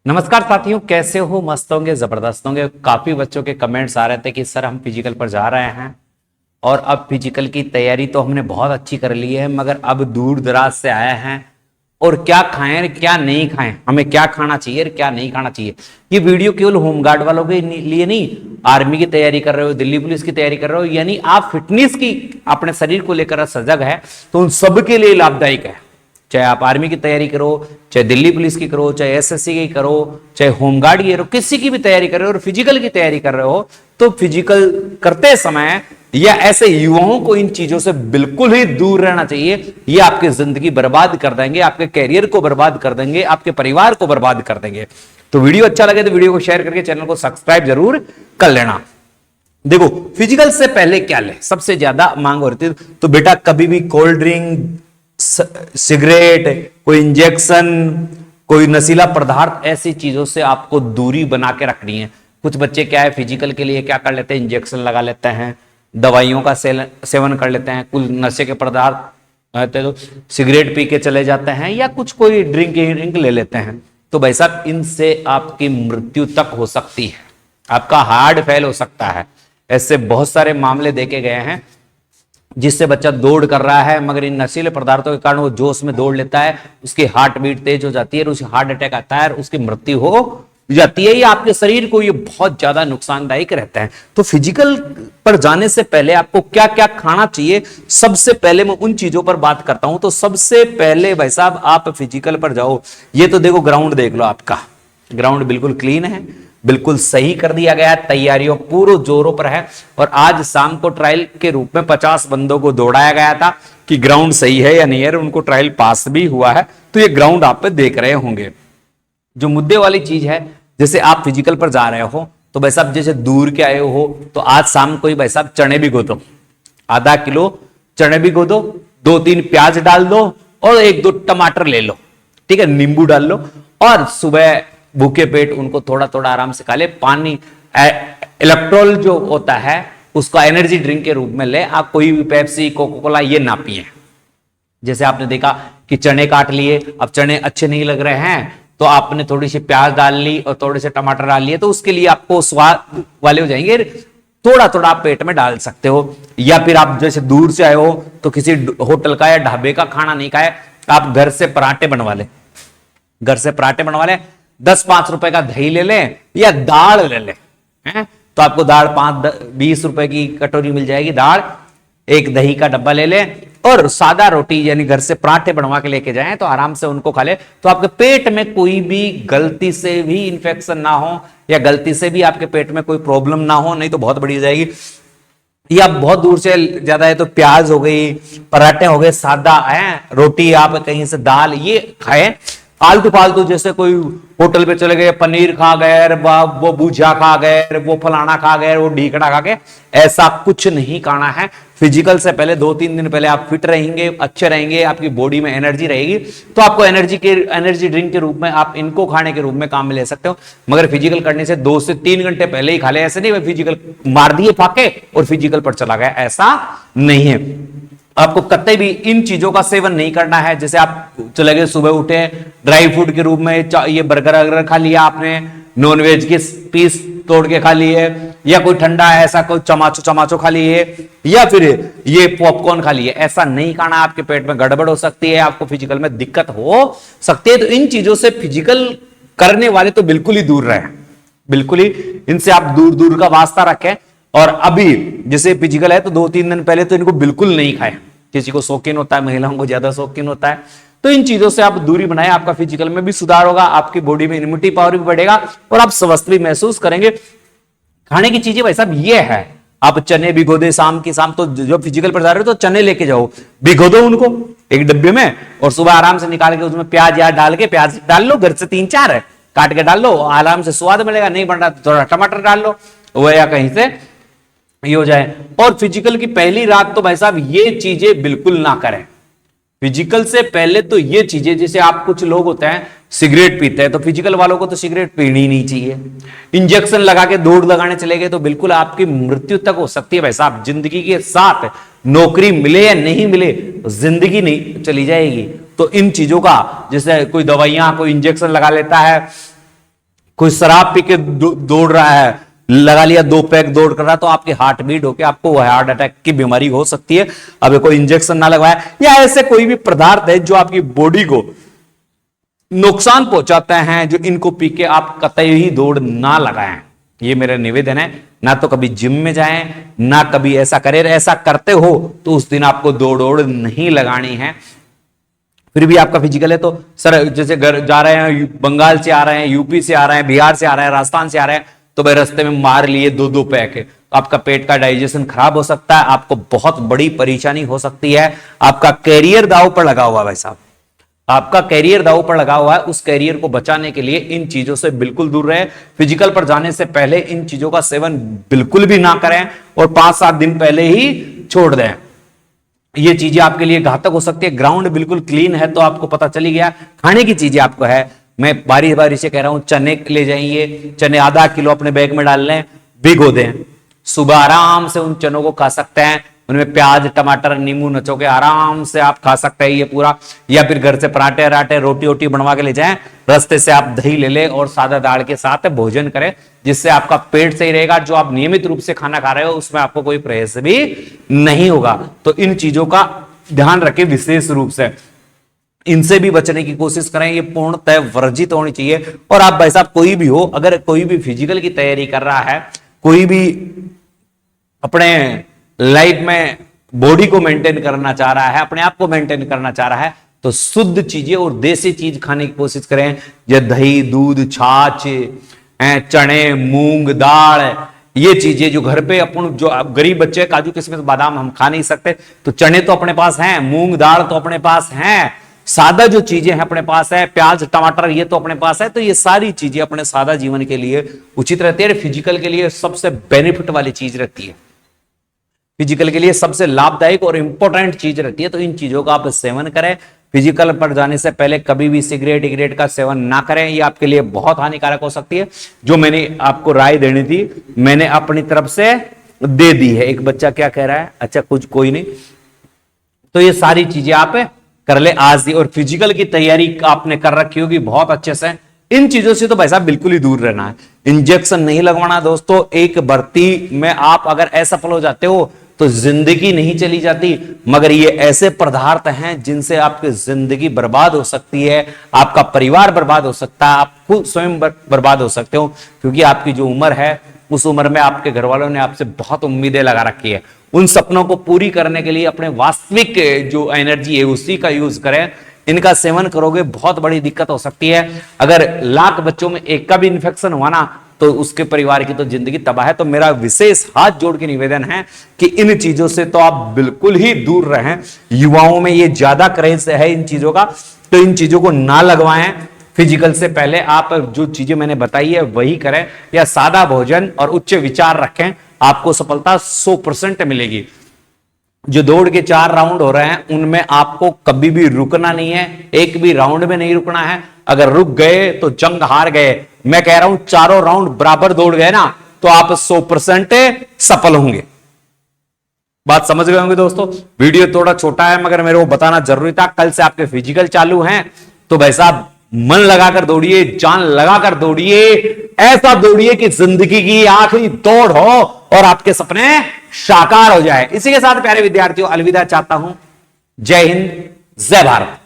नमस्कार साथियों, कैसे हो? मस्त होंगे, जबरदस्त होंगे। काफी बच्चों के कमेंट्स आ रहे थे कि सर हम फिजिकल पर जा रहे हैं और अब फिजिकल की तैयारी तो हमने बहुत अच्छी कर ली है, मगर अब दूर दराज से आए हैं और क्या खाएं और क्या नहीं खाएं, हमें क्या खाना चाहिए और क्या नहीं खाना चाहिए। ये वीडियो केवल होमगार्ड वालों के लिए नहीं, आर्मी की तैयारी कर रहे हो, दिल्ली पुलिस की तैयारी कर रहे हो, यानी आप फिटनेस की अपने शरीर को लेकर सजग है तो उन सबके लिए लाभदायक है। चाहे आप आर्मी की तैयारी करो, चाहे दिल्ली पुलिस की करो, चाहे एसएससी की करो, चाहे होमगार्ड की करो, किसी की भी तैयारी कर रहे हो और फिजिकल की तैयारी कर रहे हो, तो फिजिकल करते समय या ऐसे युवाओं को इन चीजों से बिल्कुल ही दूर रहना चाहिए। ये आपकी जिंदगी बर्बाद कर देंगे, आपके कैरियर को बर्बाद कर देंगे, आपके परिवार को बर्बाद कर देंगे। तो वीडियो अच्छा लगे तो वीडियो को शेयर करके चैनल को सब्सक्राइब जरूर कर लेना। देखो, फिजिकल से पहले क्या ले सबसे ज्यादा मांग हो रही थी, तो बेटा कभी भी कोल्ड ड्रिंक, सिगरेट, कोई इंजेक्शन, कोई नशीला पदार्थ, ऐसी चीजों से आपको दूरी बना के रखनी है। कुछ बच्चे क्या है, फिजिकल के लिए क्या कर लेते हैं, इंजेक्शन लगा लेते हैं, दवाइयों का सेवन कर लेते हैं, कुछ नशे के पदार्थ तो सिगरेट पी के चले जाते हैं या कुछ कोई ड्रिंक ले लेते हैं। तो भाई साहब, इनसे आपकी मृत्यु तक हो सकती है, आपका हार्ट फेल हो सकता है। ऐसे बहुत सारे मामले देखे गए हैं जिससे बच्चा दौड़ कर रहा है मगर इन नशीले पदार्थों के कारण वो जोश में दौड़ लेता है, उसकी हार्ट बीट तेज हो जाती है और उसे हार्ट अटैक आता है और उसकी मृत्यु हो जाती है। ये आपके शरीर को ये बहुत ज्यादा नुकसानदायक रहता है। तो फिजिकल पर जाने से पहले आपको क्या क्या खाना चाहिए, सबसे पहले मैं उन चीजों पर बात करता हूं। तो सबसे पहले भाई साहब, आप फिजिकल पर जाओ। ये तो देखो, ग्राउंड देख लो, आपका ग्राउंड बिल्कुल क्लीन है, बिल्कुल सही कर दिया गया है, तैयारियों पूरे जोरों पर है। और आज शाम को ट्रायल के रूप में 50 बंदों को दौड़ाया गया था कि ग्राउंड सही है या नहीं है, उनको ट्रायल पास भी हुआ है। तो ये ग्राउंड आप पे देख रहे होंगे। जो मुद्दे वाली चीज है, जैसे आप फिजिकल पर जा रहे हो तो भाई साहब जैसे दूर के आए हो, तो आज शाम को ही भाई साहब चने भिगो दो, आधा किलो चने भिगो दो, 2-3 प्याज डाल दो और 1-2 टमाटर ले लो, ठीक है, नींबू डाल लो और सुबह भूखे पेट उनको थोड़ा थोड़ा आराम से खा ले। पानी, इलेक्ट्रोल जो होता है उसको एनर्जी ड्रिंक के रूप में ले। आप कोई भी पेप्सी, कोका कोला ये ना पिए। जैसे आपने देखा कि चने काट लिए, अब चने अच्छे नहीं लग रहे हैं तो आपने थोड़ी सी प्याज डाल ली और थोड़े से टमाटर डाल लिए, तो उसके लिए आपको स्वाद वाले हो जाएंगे। थोड़ा थोड़ा आप पेट में डाल सकते हो। या फिर आप जैसे दूर से आए हो तो किसी होटल का या ढाबे का खाना नहीं खाए, आप घर से पराठे बनवा ले, घर से पराठे बनवा ले। 10-5 रुपए का दही ले लें या दाल ले लें, हैं? तो आपको दाल 5-20 रुपए की कटोरी मिल जाएगी दाल, एक दही का डब्बा ले लें और सादा रोटी यानी घर से पराठे बनवा के लेके जाएं तो आराम से उनको खा ले। तो आपके पेट में कोई भी गलती से भी इंफेक्शन ना हो या गलती से भी आपके पेट में कोई प्रॉब्लम ना हो, नहीं तो बहुत बड़ी हो जाएगी। या बहुत दूर से ज्यादा है तो प्याज हो गई, पराठे हो गए, सादा है रोटी, आप कहीं से दाल, ये खाएं। आलतू फालतू जैसे कोई होटल पे चले गए, पनीर खा गए, वो भुजिया खा गए, वो फलाना खा गए, वो ढीकड़ा खा गए, ऐसा कुछ नहीं खाना है। फिजिकल से पहले 2-3 दिन पहले आप फिट रहेंगे, अच्छे रहेंगे, आपकी बॉडी में एनर्जी रहेगी, तो आपको एनर्जी ड्रिंक के रूप में आप इनको खाने के रूप में काम में ले सकते हो। मगर फिजिकल करने से 2 से 3 घंटे पहले ही खा ले। ऐसे नहीं फिजिकल मार दिए फाके और फिजिकल पर चला गया, ऐसा नहीं है। आपको कतई भी इन चीजों का सेवन नहीं करना है। जैसे आप चले गए, सुबह उठे, ड्राई फूड के रूप में ये बर्गर वगैरह खा लिया आपने, नॉनवेज के पीस तोड़ के खा लिए, या कोई ठंडा ऐसा कोई चमाचो खा लिए, या फिर ये पॉपकॉर्न खा लिए, ऐसा नहीं खाना। आपके पेट में गड़बड़ हो सकती है, आपको फिजिकल में दिक्कत हो सकती है। तो इन चीजों से फिजिकल करने वाले तो बिल्कुल ही दूर रहे, बिल्कुल ही इनसे आप दूर दूर का वास्ता रखें। और अभी जैसे फिजिकल है तो 2-3 दिन पहले तो इनको बिल्कुल नहीं खाएं। किसी को शौकीन होता है, महिलाओं को ज्यादा शौकीन होता है, तो इन चीजों से आप दूरी बनाएं। आपका फिजिकल में भी सुधार होगा, आपकी बॉडी में इम्यूनिटी पावर भी बढ़ेगा और आप स्वस्थ भी महसूस करेंगे। खाने की चीजें भाई साहब ये है, आप चने भिगो दे शाम की शाम, तो जो फिजिकल पर जा रहे हो तो चने लेके जाओ, भिगो दो उनको एक डब्बे में और सुबह आराम से निकाल के उसमें प्याज याद डाल के, प्याज डाल लो, घर से 3-4 है काट के डाल लो, आराम से स्वाद मिलेगा। नहीं बन रहा तो थोड़ा टमाटर डाल लो, वो या कहीं से ये हो जाए। और फिजिकल की पहली रात तो भाई साहब ये चीजें बिल्कुल ना करें। फिजिकल से पहले तो ये चीजें, जैसे आप कुछ लोग होते हैं सिगरेट पीते हैं, तो फिजिकल वालों को तो सिगरेट पीनी ही नहीं चाहिए। इंजेक्शन लगा के दौड़ लगाने चले गए तो बिल्कुल आपकी मृत्यु तक हो सकती है भाई साहब। जिंदगी के साथ नौकरी मिले या नहीं मिले, जिंदगी नहीं चली जाएगी। तो इन चीजों का, जैसे कोई दवाइयां, कोई इंजेक्शन लगा लेता है, कोई शराब पी के दौड़ रहा है, लगा लिया 2 पैक दौड़ कर रहा, तो आपकी हार्ट बीट होकर आपको हार्ट अटैक की बीमारी हो सकती है। अब कोई इंजेक्शन ना लगवाया, या ऐसे कोई भी पदार्थ है जो आपकी बॉडी को नुकसान पहुंचाते हैं, जो इनको पी के आप कतई ही दौड़ ना लगाएं। ये मेरा निवेदन है। ना तो कभी जिम में जाएं, ना कभी ऐसा करें। ऐसा करते हो तो उस दिन आपको दौड़ नहीं लगानी है। फिर भी आपका फिजिकल है तो सर जैसे घर जा रहे हैं, बंगाल से आ रहे हैं, यूपी से आ रहे हैं, बिहार से आ रहे हैं, राजस्थान से आ रहे हैं, तो भाई रास्ते में मार लिए 2-2 पैक है, तो आपका पेट का डाइजेशन खराब हो सकता है, आपको बहुत बड़ी परेशानी हो सकती है। आपका कैरियर दांव पर लगा हुआ है भाई साहब, आपका कैरियर दांव पर लगा हुआ है। उस कैरियर को बचाने के लिए इन चीजों से बिल्कुल दूर रहे। फिजिकल पर जाने से पहले इन चीजों का सेवन बिल्कुल भी ना करें और 5-7 दिन पहले ही छोड़ दें। ये चीजें आपके लिए घातक हो सकती है। ग्राउंड बिल्कुल क्लीन है तो आपको पता चली गया। खाने की चीजें आपको है, मैं बारी बारी से कह रहा हूं, चने ले जाइए, चने आधा किलो अपने बैग में डाल लें, भिगो दें, सुबह आराम से उन चनों को खा सकते हैं। उनमें प्याज, टमाटर, नींबू नचो के आराम से आप खा सकते हैं ये पूरा। या फिर घर से पराठे वराठे, रोटी वोटी बनवा के ले जाएं, रास्ते से आप दही ले लें और सादा दाल के साथ भोजन करें, जिससे आपका पेट सही रहेगा। जो आप नियमित रूप से खाना खा रहे हो उसमें आपको कोई परहेज भी नहीं होगा। तो इन चीजों का ध्यान रखें विशेष रूप से, इनसे भी बचने की कोशिश करें। ये पूर्णतः वर्जित होनी चाहिए। और आप भाई साहब कोई भी हो, अगर कोई भी फिजिकल की तैयारी कर रहा है, कोई भी अपने लाइफ में बॉडी को मेंटेन करना चाह रहा है, अपने आप को मेंटेन करना चाह रहा है, तो शुद्ध चीजें और देसी चीज खाने की कोशिश करें। जैसे दही, दूध, छाछ, चने, मूंग दाल, ये चीजें जो घर पे अपन, जो गरीब बच्चे, काजू किशमिश बादाम हम खा नहीं सकते, तो चने तो अपने पास हैं, मूंग दाल तो अपने पास हैं, सादा जो चीजें हैं अपने पास है, प्याज टमाटर ये तो अपने पास है। तो ये सारी चीजें अपने सादा जीवन के लिए उचित रहती है, फिजिकल के लिए सबसे बेनिफिट वाली चीज रहती है, फिजिकल के लिए सबसे लाभदायक और इंपॉर्टेंट चीज रहती है। तो इन चीजों का आप सेवन करें। फिजिकल पर जाने से पहले कभी भी सिगरेट इगरेट का सेवन ना करें, ये आपके लिए बहुत हानिकारक हो सकती है। जो मैंने आपको राय देनी थी मैंने अपनी तरफ से दे दी है। एक बच्चा क्या कह रहा है, अच्छा कुछ कोई नहीं, तो ये सारी चीजें आप कर ले आज ही। और फिजिकल की तैयारी आपने कर रखी होगी बहुत अच्छे से। इन चीजों से तो भाई साहब बिल्कुल ही दूर रहना है। इंजेक्शन नहीं लगवाना दोस्तों। एक भर्ती में आप अगर असफल हो जाते हो तो जिंदगी नहीं चली जाती, मगर ये ऐसे पदार्थ हैं जिनसे आपकी जिंदगी बर्बाद हो सकती है, आपका परिवार बर्बाद हो सकता है, आप खुद स्वयं बर्बाद हो सकते हो। क्योंकि आपकी जो उम्र है उस उम्र में आपके घर वालों ने आपसे बहुत उम्मीदें लगा रखी है। उन सपनों को पूरी करने के लिए अपने वास्तविक जो एनर्जी है उसी का यूज करें। इनका सेवन करोगे बहुत बड़ी दिक्कत हो सकती है। अगर लाख बच्चों में एक का भी इन्फेक्शन हुआ ना तो उसके परिवार की तो जिंदगी तबाह है। तो मेरा विशेष हाथ जोड़ के निवेदन है कि इन चीजों से तो आप बिल्कुल ही दूर रहें। युवाओं में ये ज्यादा क्रेज है इन चीजों का, तो इन चीजों को ना लगवाएं। फिजिकल से पहले आप जो चीजें मैंने बताई है वही करें, या सादा भोजन और उच्च विचार रखें, आपको सफलता 100% मिलेगी। जो दौड़ के 4 राउंड हो रहे हैं उनमें आपको कभी भी रुकना नहीं है, एक भी राउंड में नहीं रुकना है। अगर रुक गए तो जंग हार गए। मैं कह रहा हूं चारों राउंड बराबर दौड़ गए ना तो आप 100% सफल होंगे। बात समझ गए होंगे दोस्तों। वीडियो थोड़ा छोटा है मगर मेरे को बताना जरूरी था। कल से आपके फिजिकल चालू हैं तो भाई साहब मन लगाकर दौड़िए, जान लगाकर दौड़िए, ऐसा दौड़िए कि जिंदगी की आखिरी दौड़ हो और आपके सपने साकार हो जाए। इसी के साथ प्यारे विद्यार्थियों अलविदा चाहता हूं। जय हिंद, जय भारत।